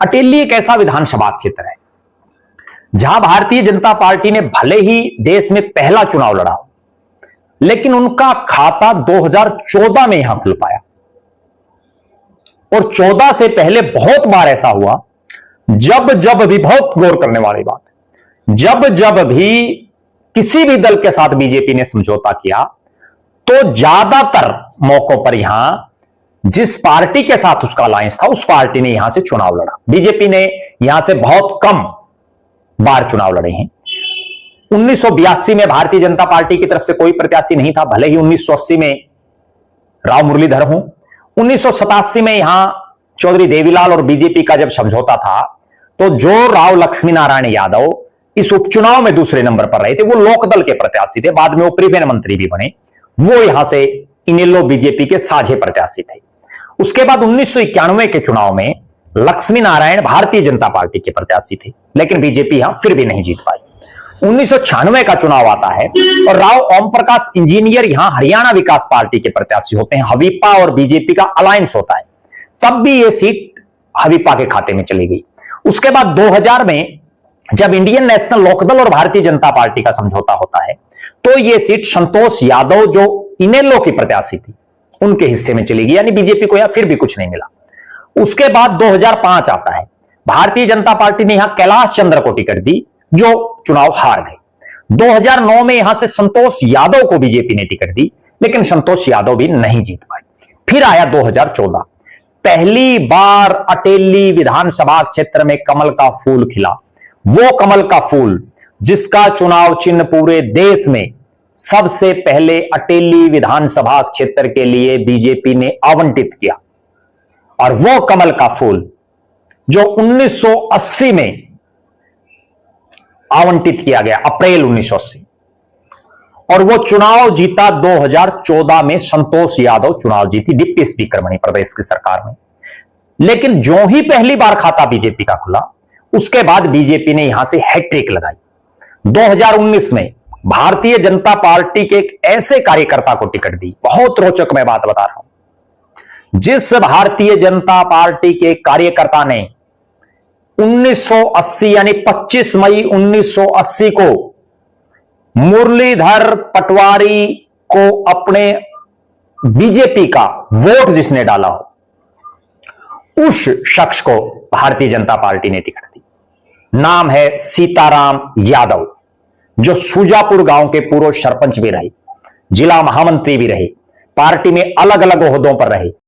अटेली एक ऐसा विधानसभा क्षेत्र है जहां भारतीय जनता पार्टी ने भले ही देश में पहला चुनाव लड़ा, लेकिन उनका खाता 2014 में यहां खुल पाया। और 14 से पहले बहुत बार ऐसा हुआ, जब जब भी, बहुत गौर करने वाली बात, जब जब भी किसी भी दल के साथ बीजेपी ने समझौता किया तो ज्यादातर मौकों पर यहां जिस पार्टी के साथ उसका अलायंस था उस पार्टी ने यहां से चुनाव लड़ा। बीजेपी ने यहां से बहुत कम बार चुनाव लड़े हैं। 1982 में भारतीय जनता पार्टी की तरफ से कोई प्रत्याशी नहीं था, भले ही 1980 में राव मुरलीधर हूं। 1987 में यहां चौधरी देवीलाल और बीजेपी का जब समझौता था तो जो राव लक्ष्मी नारायण यादव इस उपचुनाव में दूसरे नंबर पर रहे थे, वो लोकदल के प्रत्याशी थे, बाद में वो परिवहन मंत्री भी बने, वो यहां से इनेलो बीजेपी के साझे प्रत्याशी थे। उसके बाद 1991 के चुनाव में लक्ष्मी नारायण भारतीय जनता पार्टी के प्रत्याशी थे, लेकिन बीजेपी यहां फिर भी नहीं जीत पाई। 1996 का चुनाव आता है और राव ओम प्रकाश इंजीनियर यहां हरियाणा विकास पार्टी के प्रत्याशी होते हैं। हवीपा और बीजेपी का अलायंस होता है, तब भी यह सीट हवीपा के खाते में चली गई। उसके बाद 2000 में जब इंडियन नेशनल लोकदल और भारतीय जनता पार्टी का समझौता होता है तो यह सीट संतोष यादव जो इनेलो की प्रत्याशी थी उनके हिस्से में चली गई, यानी बीजेपी को यहां फिर भी कुछ नहीं मिला। उसके बाद 2005 आता है, भारतीय जनता पार्टी ने यहां कैलाश चंद्र को टिकट दी जो चुनाव हार गए। 2009 में यहां से संतोष यादव को बीजेपी ने टिकट दी, लेकिन संतोष यादव भी नहीं जीत पाए। फिर आया 2014, पहली बार अटेली विधानसभा क्षेत्र में कमल का फूल खिला। वो कमल का फूल जिसका चुनाव चिन्ह पूरे देश में सबसे पहले अटेली विधानसभा क्षेत्र के लिए बीजेपी ने आवंटित किया, और वो कमल का फूल जो 1980 में आवंटित किया गया, अप्रैल 1980, और वो चुनाव जीता 2014 में संतोष यादव चुनाव जीती, डिप्टी स्पीकर बनी प्रदेश की सरकार में। लेकिन जो ही पहली बार खाता बीजेपी का खुला, उसके बाद बीजेपी ने यहां से हैट्रिक लगाई। 2019 में भारतीय जनता पार्टी के एक ऐसे कार्यकर्ता को टिकट दी, बहुत रोचक मैं बात बता रहा हूं, जिस भारतीय जनता पार्टी के कार्यकर्ता ने 1980 यानी 25 मई 1980 को मुरलीधर पटवारी को अपने बीजेपी का वोट जिसने डाला हो, उस शख्स को भारतीय जनता पार्टी ने टिकट दी। नाम है सीताराम यादव, जो सुजापुर गांव के पूर्व सरपंच भी रहे, जिला महामंत्री भी रहे, पार्टी में अलग अलग ओहदों पर रहे।